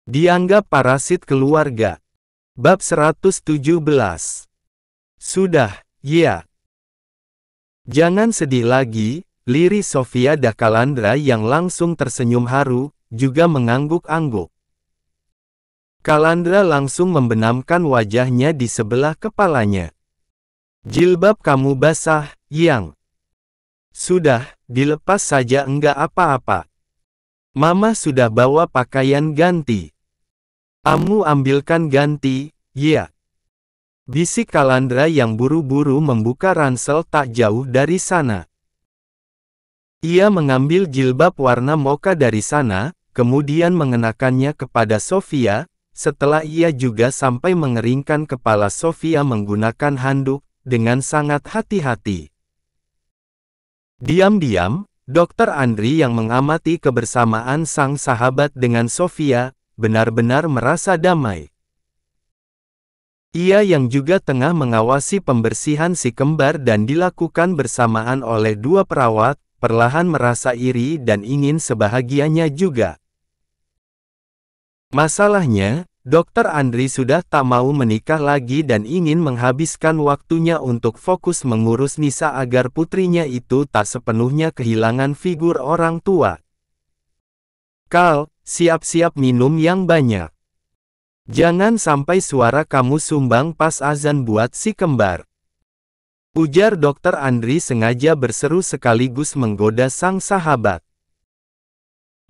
Dianggap parasit keluarga. Bab 117. Sudah, ya. Jangan sedih lagi, lirik Sofia Dakalandra yang langsung tersenyum haru, juga mengangguk-angguk. Kalandra langsung membenamkan wajahnya di sebelah kepalanya. Jilbab kamu basah, Yang. Sudah, dilepas saja enggak apa-apa. Mama sudah bawa pakaian ganti. Kamu ambilkan ganti, ya. Bisik Kalandra yang buru-buru membuka ransel tak jauh dari sana. Ia mengambil jilbab warna mocha dari sana, kemudian mengenakannya kepada Sofia, setelah ia juga sampai mengeringkan kepala Sofia menggunakan handuk, dengan sangat hati-hati. Diam-diam, Dr. Andri yang mengamati kebersamaan sang sahabat dengan Sofia, benar-benar merasa damai. Ia yang juga tengah mengawasi pembersihan si kembar dan dilakukan bersamaan oleh dua perawat, perlahan merasa iri dan ingin sebahagianya juga. Masalahnya, Dr. Andri sudah tak mau menikah lagi dan ingin menghabiskan waktunya untuk fokus mengurus Nisa agar putrinya itu tak sepenuhnya kehilangan figur orang tua. Kal, siap-siap minum yang banyak. Jangan sampai suara kamu sumbang pas azan buat si kembar. Ujar Dr. Andri sengaja berseru sekaligus menggoda sang sahabat.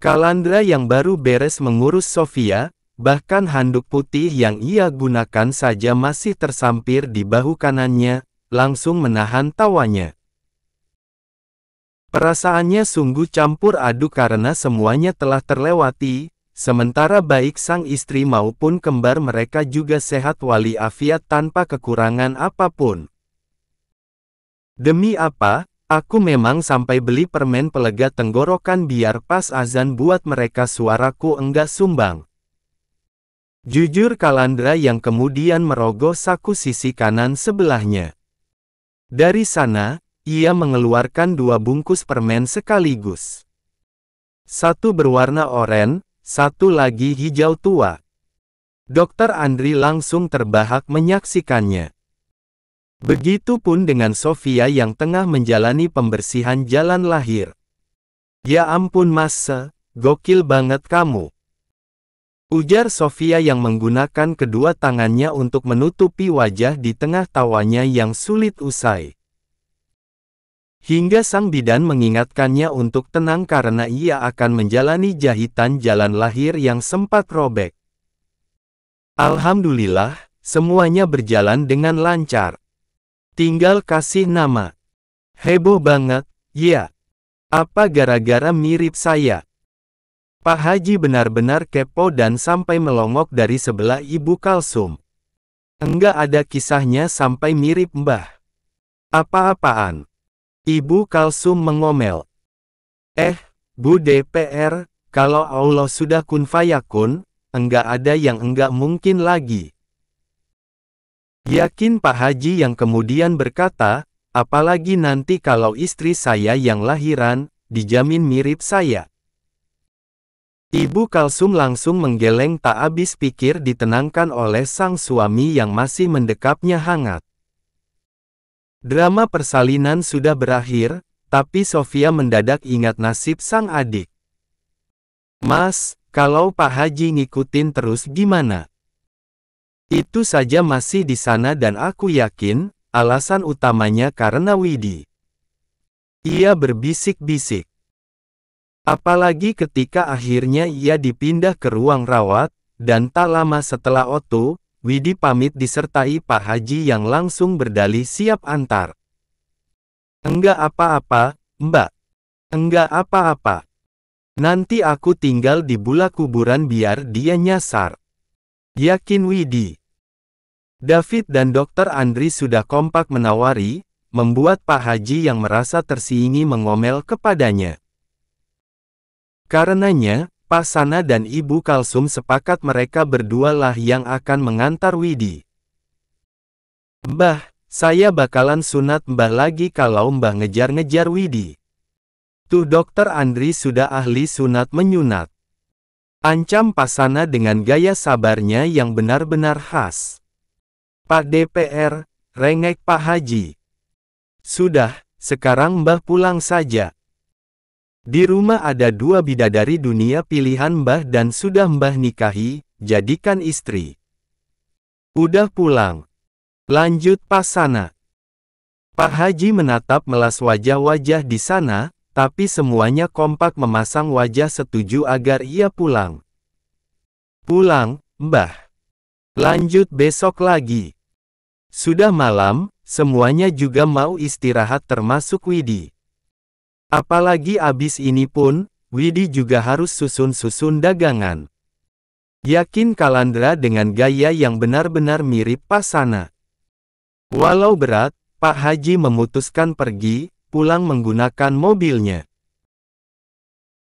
Kalandra yang baru beres mengurus Sofia, bahkan handuk putih yang ia gunakan saja masih tersampir di bahu kanannya, langsung menahan tawanya. Perasaannya sungguh campur aduk karena semuanya telah terlewati, sementara baik sang istri maupun kembar mereka juga sehat waliafiat tanpa kekurangan apapun. Demi apa, aku memang sampai beli permen pelega tenggorokan biar pas azan buat mereka suaraku enggak sumbang. Jujur Kalandra yang kemudian merogoh saku sisi kanan sebelahnya. Dari sana, ia mengeluarkan 2 bungkus permen sekaligus. Satu berwarna oranye, satu lagi hijau tua. Dr. Andri langsung terbahak menyaksikannya. Begitupun dengan Sofia yang tengah menjalani pembersihan jalan lahir. Ya ampun Mas, gokil banget kamu. Ujar Sofia yang menggunakan kedua tangannya untuk menutupi wajah di tengah tawanya yang sulit usai. Hingga sang bidan mengingatkannya untuk tenang karena ia akan menjalani jahitan jalan lahir yang sempat robek. Alhamdulillah, semuanya berjalan dengan lancar. Tinggal kasih nama. Heboh banget, ya. Apa gara-gara mirip saya? Pak Haji benar-benar kepo dan sampai melongok dari sebelah Ibu Kalsum. Enggak ada kisahnya sampai mirip Mbah. Apa-apaan? Ibu Kalsum mengomel. Bu DPR, kalau Allah sudah kun fayakun, enggak ada yang enggak mungkin lagi. Yakin Pak Haji yang kemudian berkata, apalagi nanti kalau istri saya yang lahiran, dijamin mirip saya. Ibu Kalsum langsung menggeleng tak habis pikir ditenangkan oleh sang suami yang masih mendekapnya hangat. Drama persalinan sudah berakhir, tapi Sofia mendadak ingat nasib sang adik. Mas, kalau Pak Haji ngikutin terus gimana? Itu saja masih di sana dan aku yakin, alasan utamanya karena Widi. Ia berbisik-bisik. Apalagi ketika akhirnya ia dipindah ke ruang rawat, dan tak lama setelah Otto, Widi pamit disertai Pak Haji yang langsung berdalih siap antar. Enggak apa-apa, Mbak. Enggak apa-apa. Nanti aku tinggal di bula kuburan biar dia nyasar. Yakin Widi. David dan Dr. Andri sudah kompak menawari, membuat Pak Haji yang merasa tersingi mengomel kepadanya. Karenanya, Pak Sana dan Ibu Kalsum sepakat mereka berdua lah yang akan mengantar Widi. Mbah, saya bakalan sunat Mbah lagi kalau Mbah ngejar-ngejar Widi. Tuh Dr. Andri sudah ahli sunat menyunat. Ancam Pasana dengan gaya sabarnya yang benar-benar khas. Pak DPR, rengek Pak Haji. Sudah, sekarang Mbah pulang saja. Di rumah ada 2 bidadari dunia pilihan Mbah dan sudah Mbah nikahi, jadikan istri. Udah pulang. Lanjut Pasana. Pak Haji menatap melas wajah-wajah di sana, tapi semuanya kompak memasang wajah setuju agar ia pulang. Pulang, Mbah. Lanjut besok lagi. Sudah malam, semuanya juga mau istirahat termasuk Widi. Apalagi abis ini pun, Widi juga harus susun-susun dagangan. Yakin Kalandra dengan gaya yang benar-benar mirip Pasana. Walau berat, Pak Haji memutuskan pergi, pulang menggunakan mobilnya.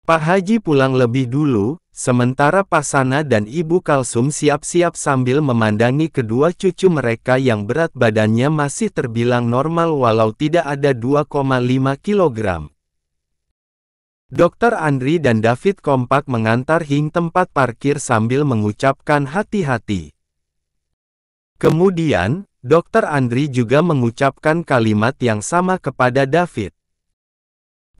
Pak Haji pulang lebih dulu, sementara Pasana dan Ibu Kalsum siap-siap sambil memandangi kedua cucu mereka yang berat badannya masih terbilang normal walau tidak ada 2,5 kg. Dr. Andri dan David kompak mengantar hing tempat parkir sambil mengucapkan hati-hati. Kemudian, Dr. Andri juga mengucapkan kalimat yang sama kepada David.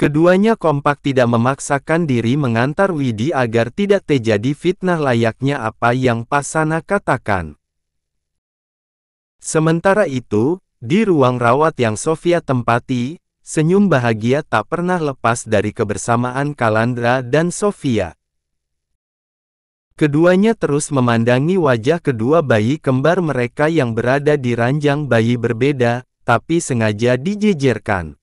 Keduanya kompak tidak memaksakan diri mengantar Widi agar tidak terjadi fitnah layaknya apa yang Pasana katakan. Sementara itu, di ruang rawat yang Sofia tempati, senyum bahagia tak pernah lepas dari kebersamaan Kalandra dan Sofia. Keduanya terus memandangi wajah kedua bayi kembar mereka yang berada di ranjang bayi berbeda, tapi sengaja dijejerkan.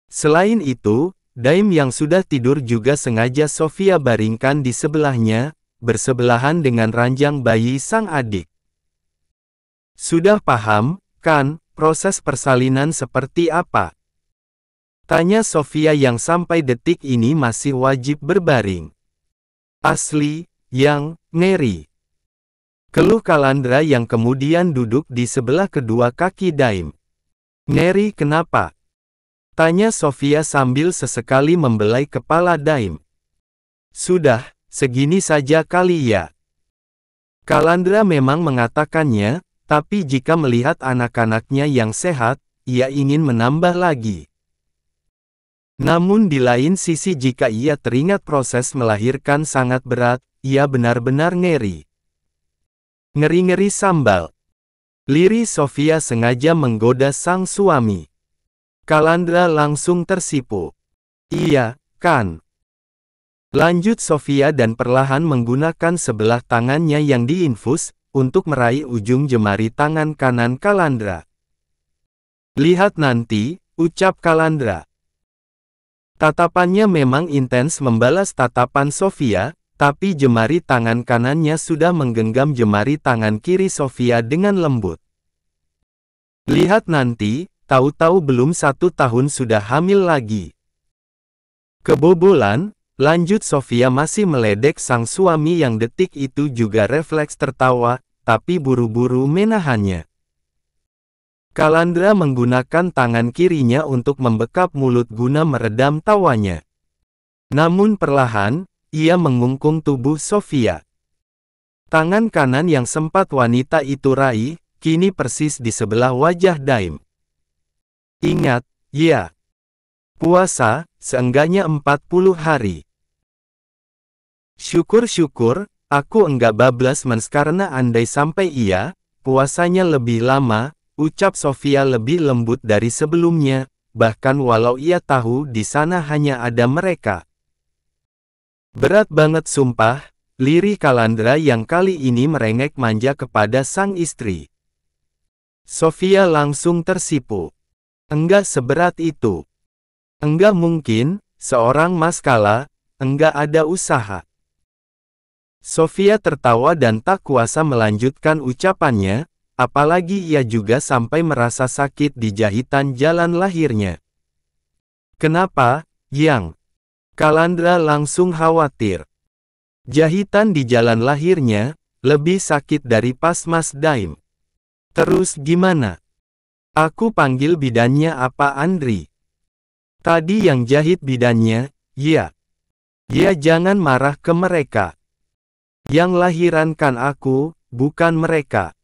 Selain itu, Daim yang sudah tidur juga sengaja Sofia baringkan di sebelahnya, bersebelahan dengan ranjang bayi sang adik. Sudah paham, kan, proses persalinan seperti apa? Tanya Sofia yang sampai detik ini masih wajib berbaring. Asli, yang, ngeri. Keluh Kalandra yang kemudian duduk di sebelah kedua kaki Daim. Ngeri kenapa? Tanya Sofia sambil sesekali membelai kepala Daim. Sudah, segini saja kali ya. Kalandra memang mengatakannya, tapi jika melihat anak-anaknya yang sehat, ia ingin menambah lagi. Namun di lain sisi jika ia teringat proses melahirkan sangat berat, ia benar-benar ngeri. Ngeri-ngeri sambal. Liri Sofia sengaja menggoda sang suami. Kalandra langsung tersipu. Iya, kan? Lanjut Sofia dan perlahan menggunakan sebelah tangannya yang diinfus, untuk meraih ujung jemari tangan kanan Kalandra. Lihat nanti, ucap Kalandra. Tatapannya memang intens membalas tatapan Sofia, tapi jemari tangan kanannya sudah menggenggam jemari tangan kiri Sofia dengan lembut. Lihat nanti, tahu-tahu belum 1 tahun sudah hamil lagi. Kebobolan, lanjut Sofia masih meledek sang suami yang detik itu juga refleks tertawa, tapi buru-buru menahannya. Kalandra menggunakan tangan kirinya untuk membekap mulut guna meredam tawanya. Namun perlahan, ia mengungkung tubuh Sofia. Tangan kanan yang sempat wanita itu raih, kini persis di sebelah wajah Daim. Ingat, ya. Puasa, seenggaknya 40 hari. Syukur-syukur, aku enggak bablas mens karena andai sampai ia, puasanya lebih lama, ucap Sofia lebih lembut dari sebelumnya, bahkan walau ia tahu di sana hanya ada mereka. Berat banget sumpah, lirih Kalandra yang kali ini merengek manja kepada sang istri. Sofia langsung tersipu. Enggak seberat itu. Enggak mungkin, seorang Mas Kala, enggak ada usaha. Sofia tertawa dan tak kuasa melanjutkan ucapannya, apalagi ia juga sampai merasa sakit di jahitan jalan lahirnya. Kenapa, Yang? Kalandra langsung khawatir. Jahitan di jalan lahirnya, lebih sakit dari pas Mas Daim. Terus gimana? Aku panggil bidannya apa Andri? Tadi yang jahit bidannya, ya. Ya jangan marah ke mereka. Yang lahiran kan aku, bukan mereka.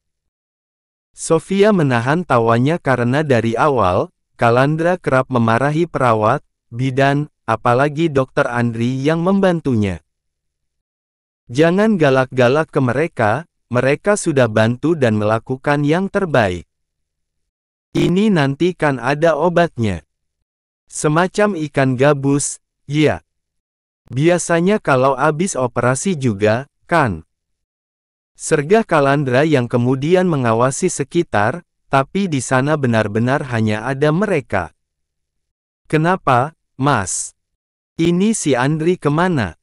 Sofia menahan tawanya karena dari awal, Kalandra kerap memarahi perawat, bidan, apalagi dokter Andri yang membantunya. Jangan galak-galak ke mereka sudah bantu dan melakukan yang terbaik. Ini nanti kan ada obatnya. Semacam ikan gabus, ya. Biasanya kalau habis operasi juga, kan? Sergah Kalandra yang kemudian mengawasi sekitar, tapi di sana benar-benar hanya ada mereka. Kenapa, Mas? Ini si Andri kemana?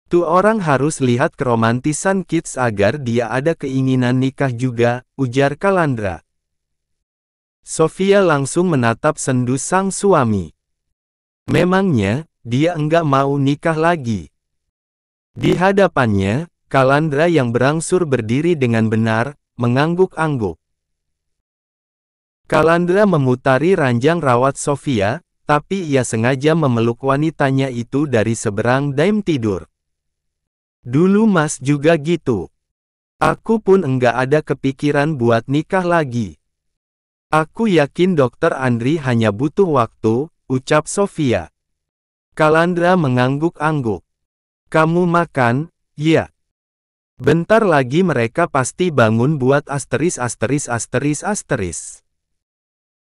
Tuh orang harus lihat keromantisan kids agar dia ada keinginan nikah juga, ujar Kalandra. Sofia langsung menatap sendu sang suami. Memangnya, dia enggak mau nikah lagi. Di hadapannya, Kalandra yang berangsur berdiri dengan benar, mengangguk-angguk. Kalandra memutari ranjang rawat Sofia, tapi ia sengaja memeluk wanitanya itu dari seberang daim tidur. Dulu Mas juga gitu. Aku pun enggak ada kepikiran buat nikah lagi. Aku yakin dokter Andri hanya butuh waktu, ucap Sofia. Kalandra mengangguk-angguk. Kamu makan, ya? Bentar lagi mereka pasti bangun buat asteris.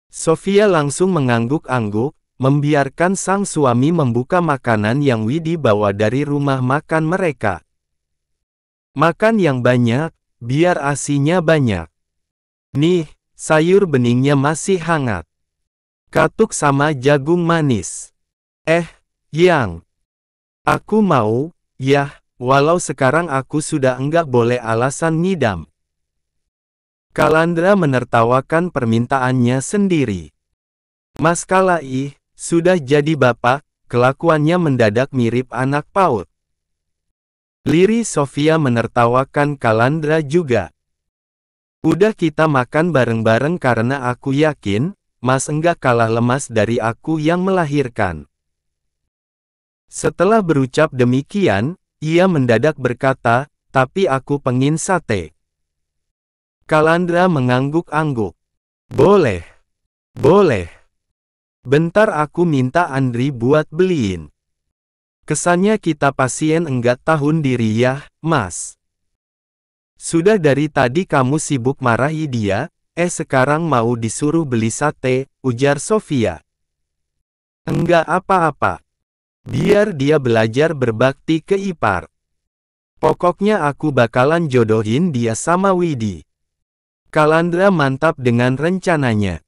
Sofia langsung mengangguk-angguk, membiarkan sang suami membuka makanan yang Widi bawa dari rumah makan mereka. Makan yang banyak, biar asinya banyak. Nih, sayur beningnya masih hangat. Katuk sama jagung manis. Yang. Aku mau, yah. Walau sekarang aku sudah enggak boleh alasan ngidam. Kalandra menertawakan permintaannya sendiri. Mas Kalai, sudah jadi bapak, kelakuannya mendadak mirip anak PAUD. Liri Sofia menertawakan Kalandra juga. Udah kita makan bareng-bareng karena aku yakin, Mas enggak kalah lemas dari aku yang melahirkan. Setelah berucap demikian, ia mendadak berkata, tapi aku pengin sate. Kalandra mengangguk-angguk. Boleh. Boleh. Bentar aku minta Andri buat beliin. Kesannya kita pasien enggak tahun diri ya, Mas. Sudah dari tadi kamu sibuk marahi dia, sekarang mau disuruh beli sate, ujar Sofia. Enggak apa-apa. Biar dia belajar berbakti ke ipar. Pokoknya aku bakalan jodohin dia sama Widi. Kalandra mantap dengan rencananya.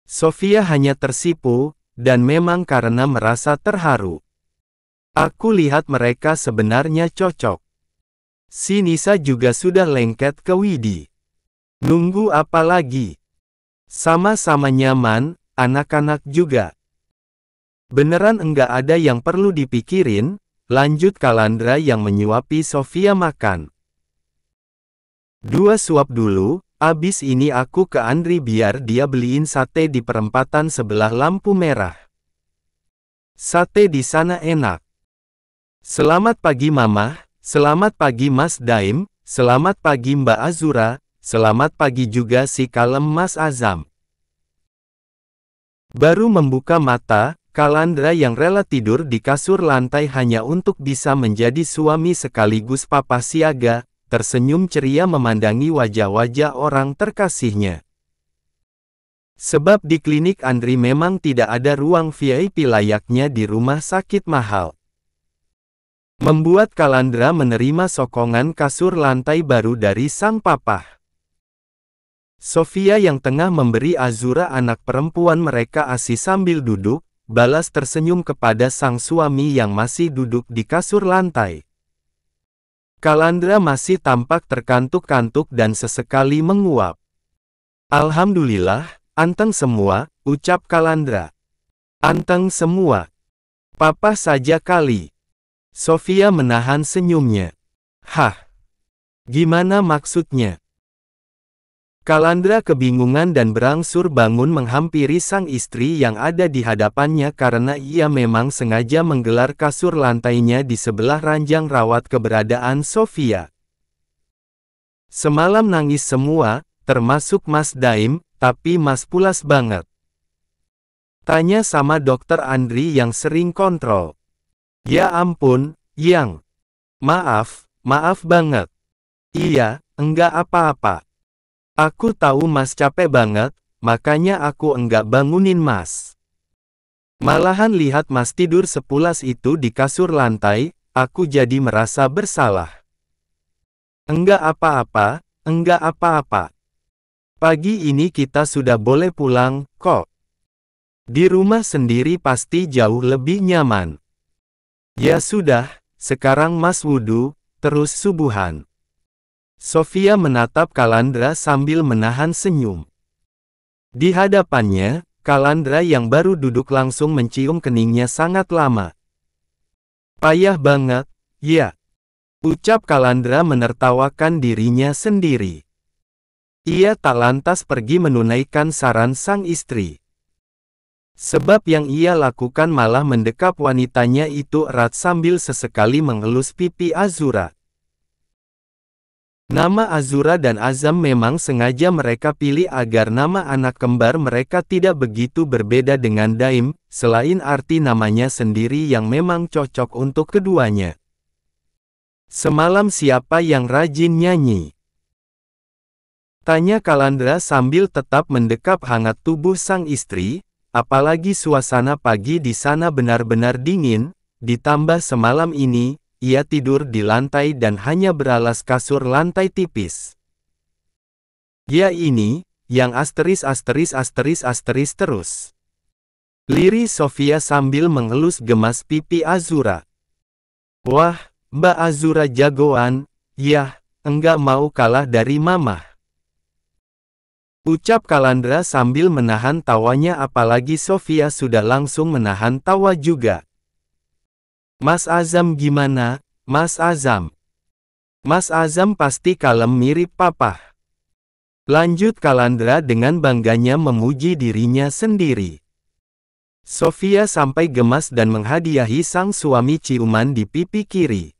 Sofia hanya tersipu, dan memang karena merasa terharu. Aku lihat mereka sebenarnya cocok. Si Nisa juga sudah lengket ke Widi. Nunggu apa lagi? Sama-sama nyaman, anak-anak juga. Beneran enggak ada yang perlu dipikirin, lanjut Kalandra yang menyuapi Sofia makan. 2 suap dulu, abis ini aku ke Andri biar dia beliin sate di perempatan sebelah lampu merah. Sate di sana enak. Selamat pagi Mama, selamat pagi Mas Daim, selamat pagi Mbak Azura, selamat pagi juga si kalem Mas Azam. Baru membuka mata, Kalandra yang rela tidur di kasur lantai hanya untuk bisa menjadi suami sekaligus papa siaga, tersenyum ceria memandangi wajah-wajah orang terkasihnya. Sebab di klinik Andri memang tidak ada ruang VIP layaknya di rumah sakit mahal. Membuat Kalandra menerima sokongan kasur lantai baru dari sang papa. Sofia yang tengah memberi Azura anak perempuan mereka ASI sambil duduk, balas tersenyum kepada sang suami yang masih duduk di kasur lantai. Kalandra masih tampak terkantuk-kantuk dan sesekali menguap. Alhamdulillah, anteng semua, ucap Kalandra. Anteng semua. Papa saja kali. Sofia menahan senyumnya. Hah? Gimana maksudnya? Kalandra kebingungan dan berangsur bangun menghampiri sang istri yang ada di hadapannya karena ia memang sengaja menggelar kasur lantainya di sebelah ranjang rawat keberadaan Sofia. Semalam nangis semua, termasuk Mas Daim, tapi Mas pulas banget. Tanya sama dokter Andri yang sering kontrol. Ya ampun, Yang. Maaf banget. Iya, enggak apa-apa. Aku tahu Mas capek banget, makanya aku enggak bangunin Mas. Malahan lihat Mas tidur sepulas itu di kasur lantai, aku jadi merasa bersalah. Enggak apa-apa, enggak apa-apa. Pagi ini kita sudah boleh pulang, kok. Di rumah sendiri pasti jauh lebih nyaman. Ya sudah, sekarang Mas wudhu, terus subuhan. Sofia menatap Kalandra sambil menahan senyum. Di hadapannya, Kalandra yang baru duduk langsung mencium keningnya sangat lama. Payah banget, ya. Ucap Kalandra menertawakan dirinya sendiri. Ia tak lantas pergi menunaikan saran sang istri. Sebab yang ia lakukan malah mendekap wanitanya itu erat sambil sesekali mengelus pipi Azura. Nama Azura dan Azam memang sengaja mereka pilih agar nama anak kembar mereka tidak begitu berbeda dengan Daim, selain arti namanya sendiri yang memang cocok untuk keduanya. Semalam siapa yang rajin nyanyi? Tanya Kalandra sambil tetap mendekap hangat tubuh sang istri, apalagi suasana pagi di sana benar-benar dingin, ditambah semalam ini, ia tidur di lantai dan hanya beralas kasur lantai tipis. Ya ini, yang asterisk terus. Lirih Sofia sambil mengelus gemas pipi Azura. Wah, Mbak Azura jagoan, yah, enggak mau kalah dari Mamah. Ucap Kalandra sambil menahan tawanya apalagi Sofia sudah langsung menahan tawa juga. Mas Azam gimana, Mas Azam? Mas Azam pasti kalem mirip Papa. Lanjut Kalandra dengan bangganya memuji dirinya sendiri. Sofia sampai gemas dan menghadiahi sang suami ciuman di pipi kiri.